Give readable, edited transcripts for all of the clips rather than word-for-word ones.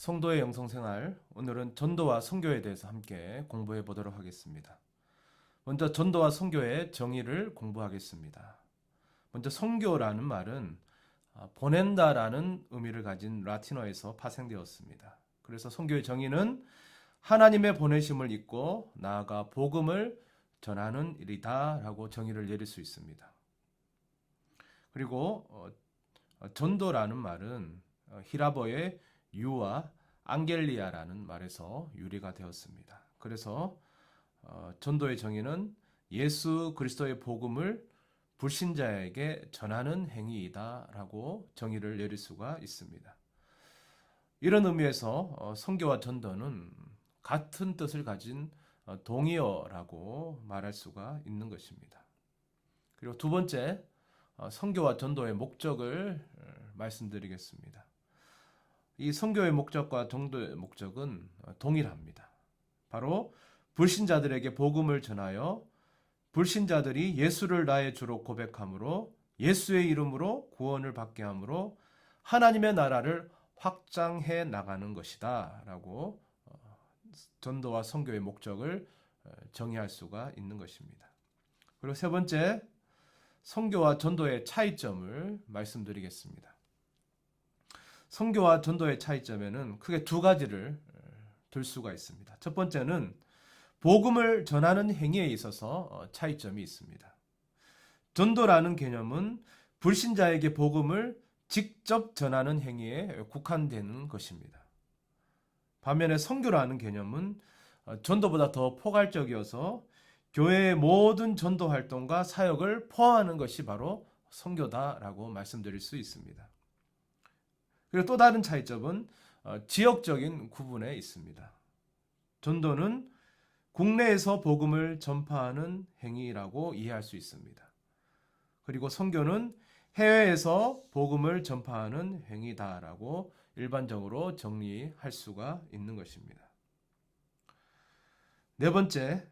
성도의 영성생활, 오늘은 전도와 선교에 대해서 함께 공부해 보도록 하겠습니다. 먼저 전도와 선교의 정의를 공부하겠습니다. 먼저 선교라는 말은 보낸다라는 의미를 가진 라틴어에서 파생되었습니다. 그래서 선교의 정의는 하나님의 보내심을 믿고 나아가 복음을 전하는 일이다라고 정의를 내릴 수 있습니다. 그리고 전도라는 말은 히라버의 유와 앙겔리아라는 말에서 유래가 되었습니다. 그래서 전도의 정의는 예수 그리스도의 복음을 불신자에게 전하는 행위이다라고 정의를 내릴 수가 있습니다. 이런 의미에서 선교와 전도는 같은 뜻을 가진 동의어라고 말할 수가 있는 것입니다. 그리고 두 번째, 선교와 전도의 목적을 말씀드리겠습니다. 이 선교의 목적과 전도의 목적은 동일합니다. 바로 불신자들에게 복음을 전하여 불신자들이 예수를 나의 주로 고백함으로 예수의 이름으로 구원을 받게 함으로 하나님의 나라를 확장해 나가는 것이다 라고 전도와 선교의 목적을 정의할 수가 있는 것입니다. 그리고 세 번째, 선교와 전도의 차이점을 말씀드리겠습니다. 선교와 전도의 차이점에는 크게 두 가지를 들 수가 있습니다. 첫 번째는 복음을 전하는 행위에 있어서 차이점이 있습니다. 전도라는 개념은 불신자에게 복음을 직접 전하는 행위에 국한되는 것입니다. 반면에 선교라는 개념은 전도보다 더 포괄적이어서 교회의 모든 전도 활동과 사역을 포함하는 것이 바로 선교다라고 말씀드릴 수 있습니다. 그리고 또 다른 차이점은 지역적인 구분에 있습니다. 전도는 국내에서 복음을 전파하는 행위라고 이해할 수 있습니다. 그리고 선교는 해외에서 복음을 전파하는 행위다라고 일반적으로 정리할 수가 있는 것입니다. 네 번째,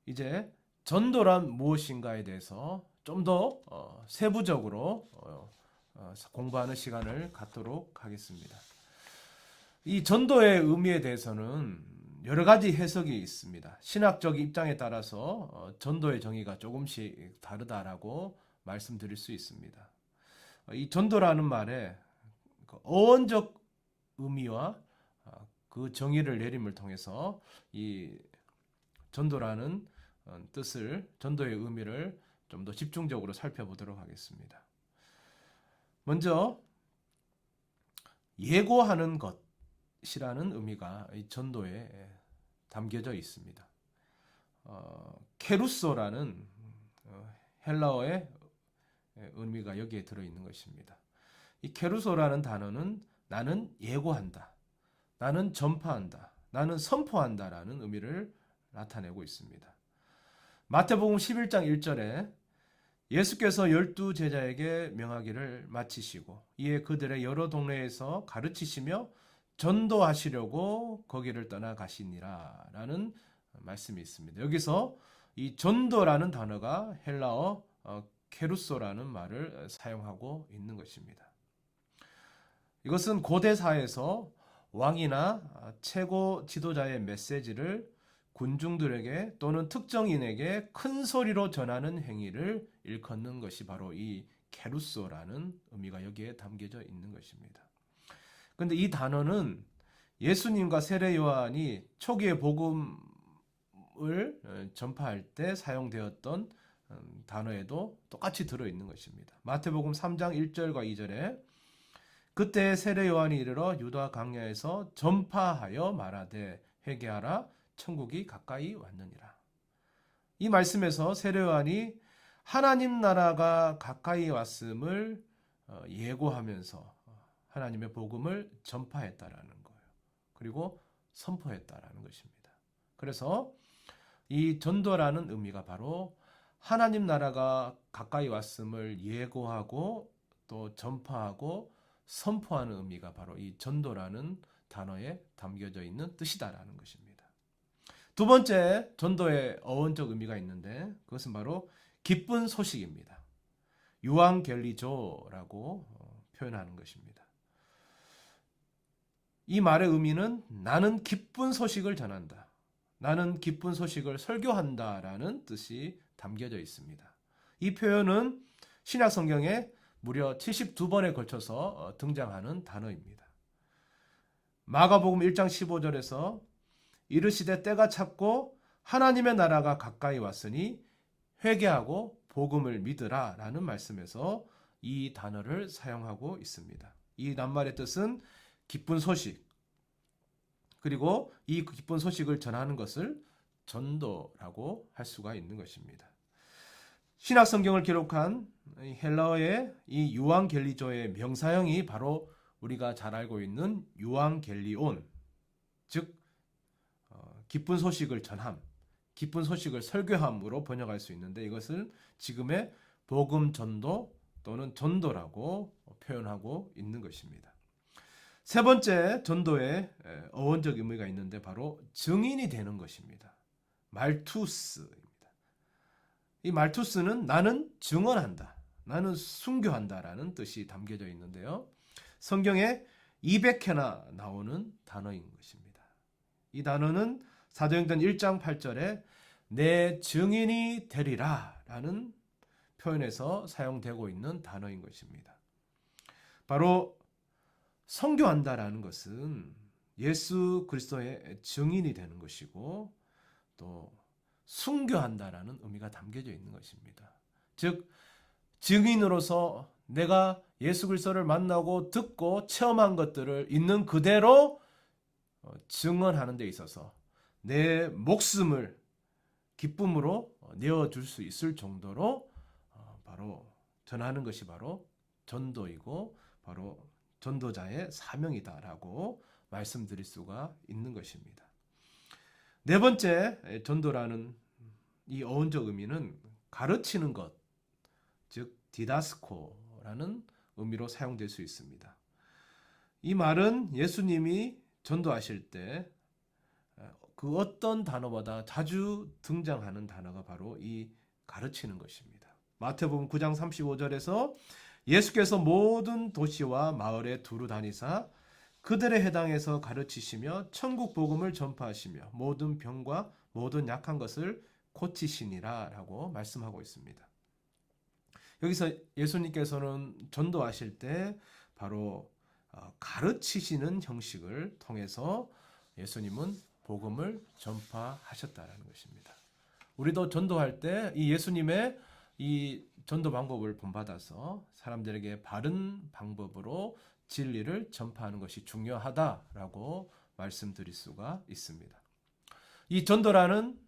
이제 전도란 무엇인가에 대해서 좀 더 세부적으로 공부하는 시간을 갖도록 하겠습니다. 이 전도의 의미에 대해서는 여러 가지 해석이 있습니다. 신학적 입장에 따라서 전도의 정의가 조금씩 다르다라고 말씀드릴 수 있습니다. 이 전도라는 말의 어원적 의미와 그 정의를 내림을 통해서 이 전도라는 뜻을, 전도의 의미를 좀 더 집중적으로 살펴보도록 하겠습니다. 먼저 예고하는 것이라는 의미가 이 전도에 담겨져 있습니다. 케루소라는 헬라어의 의미가 여기에 들어있는 것입니다. 이 케루소라는 단어는 나는 예고한다, 나는 전파한다, 나는 선포한다라는 의미를 나타내고 있습니다. 마태복음 11장 1절에 예수께서 12제자에게 명하기를 마치시고 이에 그들의 여러 동네에서 가르치시며 전도하시려고 거기를 떠나가시니라 라는 말씀이 있습니다. 여기서 이 전도라는 단어가 헬라어 케루소라는 말을 사용하고 있는 것입니다. 이것은 고대사에서 왕이나 최고 지도자의 메시지를 군중들에게 또는 특정인에게 큰 소리로 전하는 행위를 일컫는 것이 바로 이 케루소라는 의미가 여기에 담겨져 있는 것입니다. 그런데 이 단어는 예수님과 세례 요한이 초기의 복음을 전파할 때 사용되었던 단어에도 똑같이 들어있는 것입니다. 마태복음 3장 1절과 2절에 그때 세례 요한이 이르러 유다 광야에서 전파하여 말하되 회개하라 천국이 가까이 왔느니라. 이 말씀에서 세례 요한이 하나님 나라가 가까이 왔음을 예고하면서 하나님의 복음을 전파했다라는 거예요. 그리고 선포했다라는 것입니다. 그래서 이 전도라는 의미가 바로 하나님 나라가 가까이 왔음을 예고하고 또 전파하고 선포하는 의미가 바로 이 전도라는 단어에 담겨져 있는 뜻이다라는 것입니다. 두 번째, 전도의 어원적 의미가 있는데 그것은 바로 기쁜 소식입니다. 유앙겔리조라고 표현하는 것입니다. 이 말의 의미는 나는 기쁜 소식을 전한다. 나는 기쁜 소식을 설교한다라는 뜻이 담겨져 있습니다. 이 표현은 신약 성경에 무려 72번에 걸쳐서 등장하는 단어입니다. 마가복음 1장 15절에서 이르시되 때가 찼고 하나님의 나라가 가까이 왔으니 회개하고 복음을 믿으라 라는 말씀에서 이 단어를 사용하고 있습니다. 이 낱말의 뜻은 기쁜 소식, 그리고 이 기쁜 소식을 전하는 것을 전도라고 할 수가 있는 것입니다. 신약 성경을 기록한 헬라어의 이 유앙겔리조의 명사형이 바로 우리가 잘 알고 있는 유앙겔리온, 즉 기쁜 소식을 전함, 기쁜 소식을 설교함으로 번역할 수 있는데, 이것을 지금의 복음 전도 또는 전도라고 표현하고 있는 것입니다. 세 번째 전도의 어원적 의미가 있는데 바로 증인이 되는 것입니다. 말투스입니다. 이 말투스는 나는 증언한다, 나는 순교한다라는 뜻이 담겨져 있는데요. 성경에 200회나 나오는 단어인 것입니다. 이 단어는 사도행전 1장 8절에 내 증인이 되리라 라는 표현에서 사용되고 있는 단어인 것입니다. 바로 선교한다라는 것은 예수 그리스도의 증인이 되는 것이고, 또 순교한다라는 의미가 담겨져 있는 것입니다. 즉 증인으로서 내가 예수 그리스도를 만나고 듣고 체험한 것들을 있는 그대로 증언하는 데 있어서 내 목숨을 기쁨으로 내어줄 수 있을 정도로 바로 전하는 것이 바로 전도이고 바로 전도자의 사명이다라고 말씀드릴 수가 있는 것입니다. 네 번째 전도라는 이 어원적 의미는 가르치는 것, 즉 디다스코라는 의미로 사용될 수 있습니다. 이 말은 예수님이 전도하실 때 그 어떤 단어보다 자주 등장하는 단어가 바로 이 가르치는 것입니다. 마태복음 9장 35절에서 예수께서 모든 도시와 마을에 두루 다니사 그들의 해당에서 가르치시며 천국 복음을 전파하시며 모든 병과 모든 약한 것을 고치시니라 라고 말씀하고 있습니다. 여기서 예수님께서는 전도하실 때 바로 가르치시는 형식을 통해서 예수님은 복음을 전파하셨다는 것입니다. 우리도 전도할 때 이 예수님의 이 전도 방법을 본받아서 사람들에게 바른 방법으로 진리를 전파하는 것이 중요하다라고 말씀드릴 수가 있습니다. 이 전도라는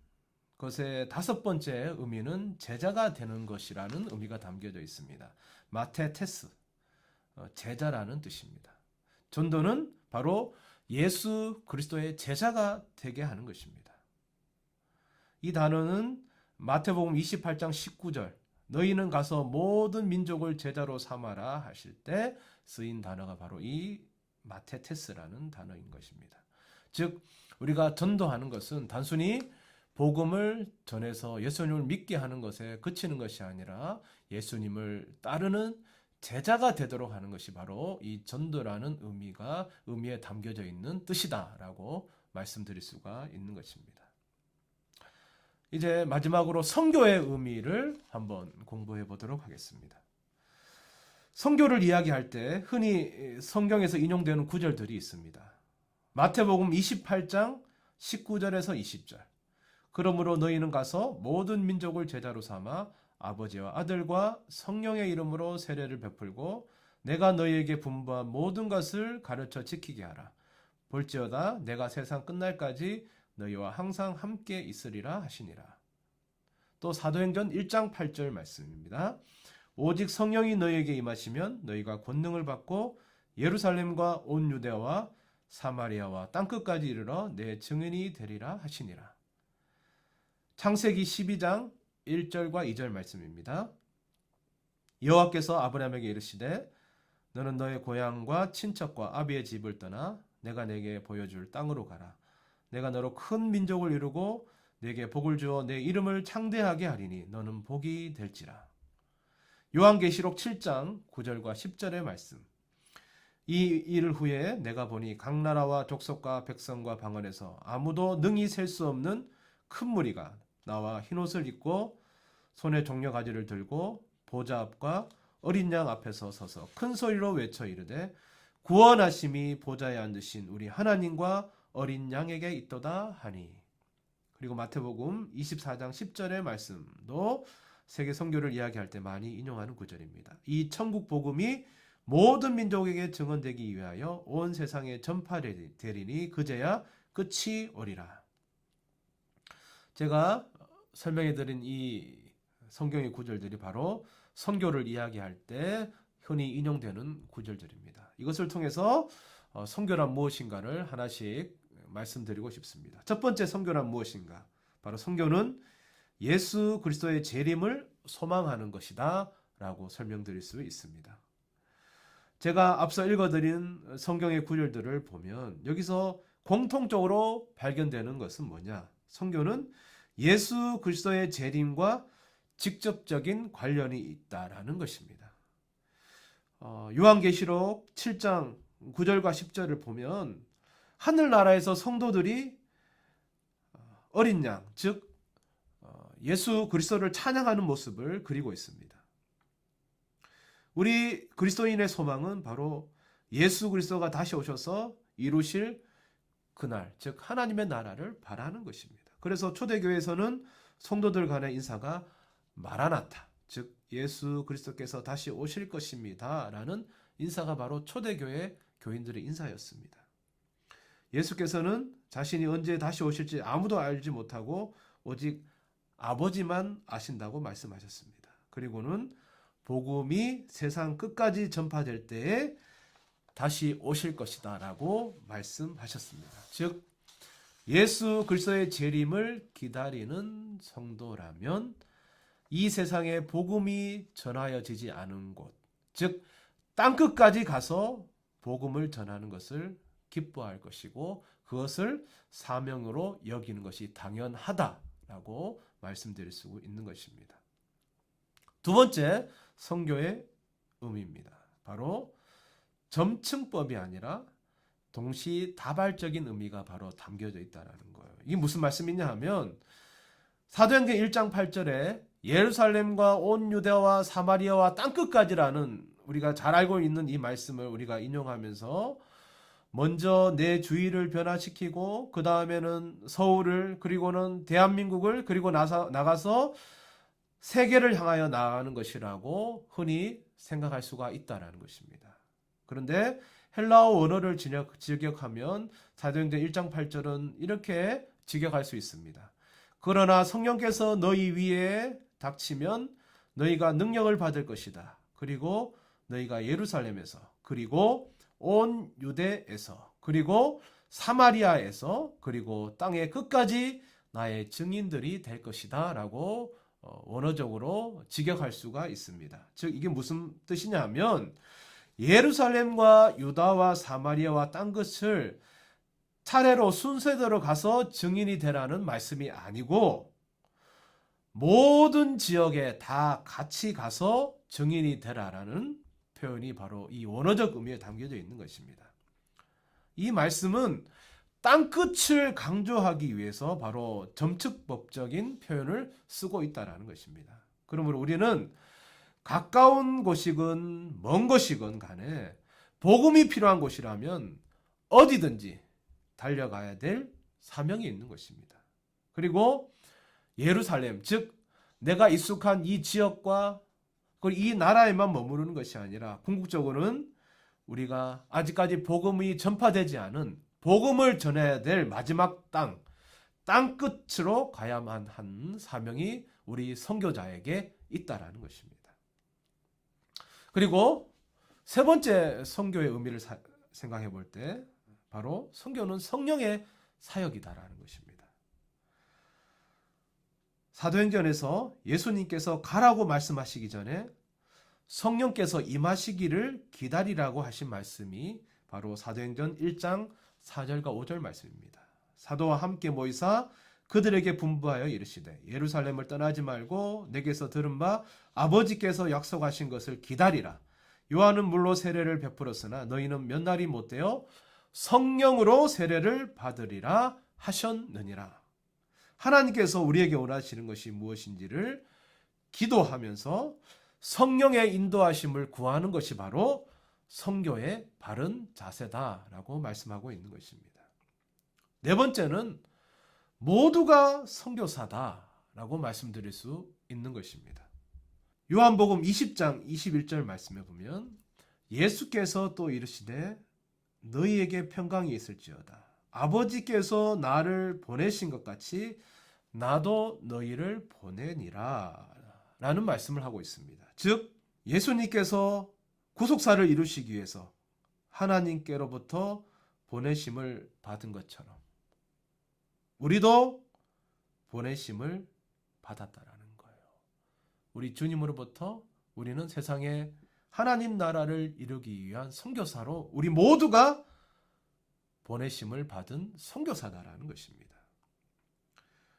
것의 다섯 번째 의미는 제자가 되는 것이라는 의미가 담겨져 있습니다. 마테테스, 제자라는 뜻입니다. 전도는 바로 예수 그리스도의 제자가 되게 하는 것입니다. 이 단어는 마태복음 28장 19절 너희는 가서 모든 민족을 제자로 삼아라 하실 때 쓰인 단어가 바로 이 마테테스라는 단어인 것입니다. 즉 우리가 전도하는 것은 단순히 복음을 전해서 예수님을 믿게 하는 것에 그치는 것이 아니라 예수님을 따르는 제자가 되도록 하는 것이 바로 이 전도라는 의미에 담겨져 있는 뜻이다라고 말씀드릴 수가 있는 것입니다. 이제 마지막으로 선교의 의미를 한번 공부해 보도록 하겠습니다. 선교를 이야기할 때 흔히 성경에서 인용되는 구절들이 있습니다. 마태복음 28장 19절에서 20절. 그러므로 너희는 가서 모든 민족을 제자로 삼아 아버지와 아들과 성령의 이름으로 세례를 베풀고 내가 너희에게 분부한 모든 것을 가르쳐 지키게 하라. 볼지어다 내가 세상 끝날까지 너희와 항상 함께 있으리라 하시니라. 또 사도행전 1장 8절 말씀입니다. 오직 성령이 너희에게 임하시면 너희가 권능을 받고 예루살렘과 온 유대와 사마리아와 땅끝까지 이르러 내 증인이 되리라 하시니라. 창세기 12장 1절과 2절 말씀입니다. 여호와께서 아브라함에게 이르시되 너는 너의 고향과 친척과 아비의 집을 떠나 내가 내게 보여줄 땅으로 가라. 내가 너로 큰 민족을 이루고 내게 복을 주어 내 이름을 창대하게 하리니 너는 복이 될지라. 요한계시록 7장 9절과 10절의 말씀. 이 일 후에 내가 보니 각 나라와 족속과 백성과 방언에서 아무도 능히 셀 수 없는 큰 무리가 나와 흰옷을 입고 손에 종려가지를 들고 보좌 앞과 어린 양 앞에서 서서 큰 소리로 외쳐 이르되 구원하심이 보좌에 앉으신 우리 하나님과 어린 양에게 있도다 하니. 그리고 마태복음 24장 10절의 말씀도 세계 선교를 이야기할 때 많이 인용하는 구절입니다. 이 천국 복음이 모든 민족에게 증언되기 위하여 온 세상에 전파되리니 그제야 끝이 오리라. 제가 설명해드린 이 성경의 구절들이 바로 선교를 이야기할 때 흔히 인용되는 구절들입니다. 이것을 통해서 선교란 무엇인가를 하나씩 말씀드리고 싶습니다. 첫 번째 선교란 무엇인가? 바로 선교는 예수 그리스도의 재림을 소망하는 것이다 라고 설명드릴 수 있습니다. 제가 앞서 읽어드린 성경의 구절들을 보면 여기서 공통적으로 발견되는 것은 뭐냐? 선교는 예수 그리스도의 재림과 직접적인 관련이 있다라는 것입니다. 요한계시록 7장 9절과 10절을 보면 하늘나라에서 성도들이 어린 양, 즉 예수 그리스도를 찬양하는 모습을 그리고 있습니다. 우리 그리스도인의 소망은 바로 예수 그리스도가 다시 오셔서 이루실 그날, 즉 하나님의 나라를 바라는 것입니다. 그래서 초대교회에서는 성도들 간의 인사가 마라나타, 즉 예수 그리스도께서 다시 오실 것입니다 라는 인사가 바로 초대교회 교인들의 인사였습니다. 예수께서는 자신이 언제 다시 오실지 아무도 알지 못하고 오직 아버지만 아신다고 말씀하셨습니다. 그리고는 복음이 세상 끝까지 전파될 때에 다시 오실 것이다 라고 말씀하셨습니다. 즉 예수 그리스도의 재림을 기다리는 성도라면 이 세상에 복음이 전하여지지 않은 곳, 즉 땅끝까지 가서 복음을 전하는 것을 기뻐할 것이고 그것을 사명으로 여기는 것이 당연하다라고 말씀드릴 수 있는 것입니다. 두 번째 선교의 의미입니다. 바로 점층법이 아니라 동시다발적인 의미가 바로 담겨져 있다는 거예요. 이게 무슨 말씀이냐 하면 사도행전 1장 8절에 예루살렘과 온 유대와 사마리아와 땅끝까지라는 우리가 잘 알고 있는 이 말씀을 우리가 인용하면서 먼저 내 주위를 변화시키고 그 다음에는 서울을 그리고는 대한민국을 그리고 나가서 세계를 향하여 나아가는 것이라고 흔히 생각할 수가 있다는 것입니다. 그런데 헬라어 원어를 직역하면 사도행전 1장 8절은 이렇게 직역할 수 있습니다. 그러나 성령께서 너희 위에 닥치면 너희가 능력을 받을 것이다. 그리고 너희가 예루살렘에서 그리고 온 유대에서 그리고 사마리아에서 그리고 땅의 끝까지 나의 증인들이 될 것이다 라고 원어적으로 직역할 수가 있습니다. 즉 이게 무슨 뜻이냐 하면 예루살렘과 유다와 사마리아와 땅끝을 차례로 순서대로 가서 증인이 되라는 말씀이 아니고 모든 지역에 다 같이 가서 증인이 되라라는 표현이 바로 이 원어적 의미에 담겨져 있는 것입니다. 이 말씀은 땅끝을 강조하기 위해서 바로 점측법적인 표현을 쓰고 있다는 것입니다. 그러므로 우리는 가까운 곳이건 먼 곳이건 간에 복음이 필요한 곳이라면 어디든지 달려가야 될 사명이 있는 것입니다. 그리고 예루살렘, 즉 내가 익숙한 이 지역과 이 나라에만 머무르는 것이 아니라 궁극적으로는 우리가 아직까지 복음이 전파되지 않은 복음을 전해야 될 마지막 땅끝으로 가야만 한 사명이 우리 선교자에게 있다라는 것입니다. 그리고 세 번째 선교의 의미를 생각해 볼 때 바로 선교는 성령의 사역이다라는 것입니다. 사도행전에서 예수님께서 가라고 말씀하시기 전에 성령께서 임하시기를 기다리라고 하신 말씀이 바로 사도행전 1장 4절과 5절 말씀입니다. 사도와 함께 모이사 그들에게 분부하여 이르시되 예루살렘을 떠나지 말고 내게서 들은 바 아버지께서 약속하신 것을 기다리라. 요한은 물로 세례를 베풀었으나 너희는 몇 날이 못되어 성령으로 세례를 받으리라 하셨느니라. 하나님께서 우리에게 원하시는 것이 무엇인지를 기도하면서 성령의 인도하심을 구하는 것이 바로 선교의 바른 자세다라고 말씀하고 있는 것입니다. 네 번째는 모두가 선교사다라고 말씀드릴 수 있는 것입니다. 요한복음 20장 21절 말씀에 보면 예수께서 또 이르시되 너희에게 평강이 있을지어다. 아버지께서 나를 보내신 것 같이 나도 너희를 보내니라 라는 말씀을 하고 있습니다. 즉 예수님께서 구속사를 이루시기 위해서 하나님께로부터 보내심을 받은 것처럼 우리도 보내심을 받았다라는 거예요. 우리 주님으로부터 우리는 세상에 하나님 나라를 이루기 위한 선교사로 우리 모두가 보내심을 받은 선교사다라는 것입니다.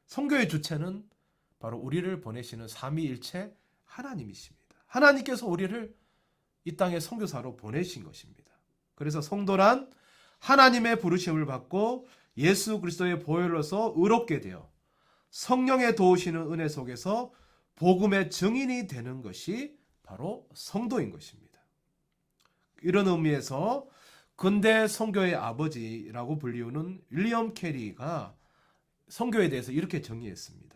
선교의 주체는 바로 우리를 보내시는 삼위일체 하나님이십니다. 하나님께서 우리를 이 땅에 선교사로 보내신 것입니다. 그래서 성도란 하나님의 부르심을 받고 예수 그리스도의 보혈로서 의롭게 되어 성령의 도우시는 은혜 속에서 복음의 증인이 되는 것이 바로 성도인 것입니다. 이런 의미에서 근대 선교의 아버지라고 불리우는 윌리엄 캐리가 선교에 대해서 이렇게 정의했습니다.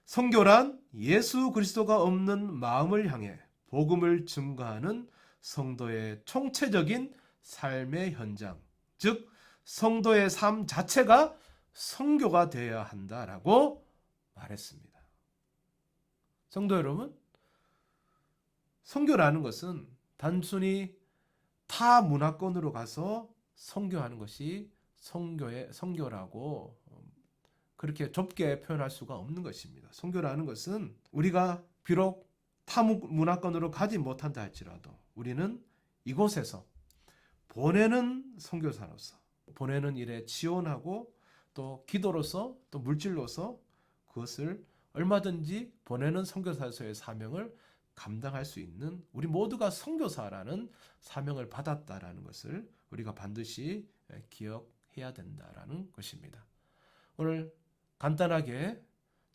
선교란 예수 그리스도가 없는 마음을 향해 복음을 증거하는 성도의 총체적인 삶의 현장, 즉 성도의 삶 자체가 선교가 되어야 한다라고 말했습니다. 성도 여러분, 선교라는 것은 단순히 타 문화권으로 가서 선교하는 것이 선교라고 그렇게 좁게 표현할 수가 없는 것입니다. 선교라는 것은 우리가 비록 타 문화권으로 가지 못한다 할지라도 우리는 이곳에서 보내는 선교사로서 보내는 일에 지원하고 또 기도로서 또 물질로서 그것을 얼마든지 보내는 선교사로서의 사명을 감당할 수 있는 우리 모두가 선교사라는 사명을 받았다라는 것을 우리가 반드시 기억해야 된다라는 것입니다. 오늘 간단하게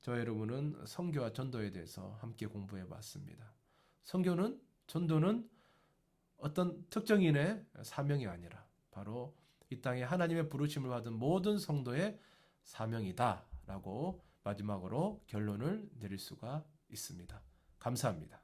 저와 여러분은 선교와 전도에 대해서 함께 공부해 봤습니다. 선교는 전도는 어떤 특정인의 사명이 아니라 바로 이 땅에 하나님의 부르심을 받은 모든 성도의 사명이다라고 마지막으로 결론을 내릴 수가 있습니다. 감사합니다.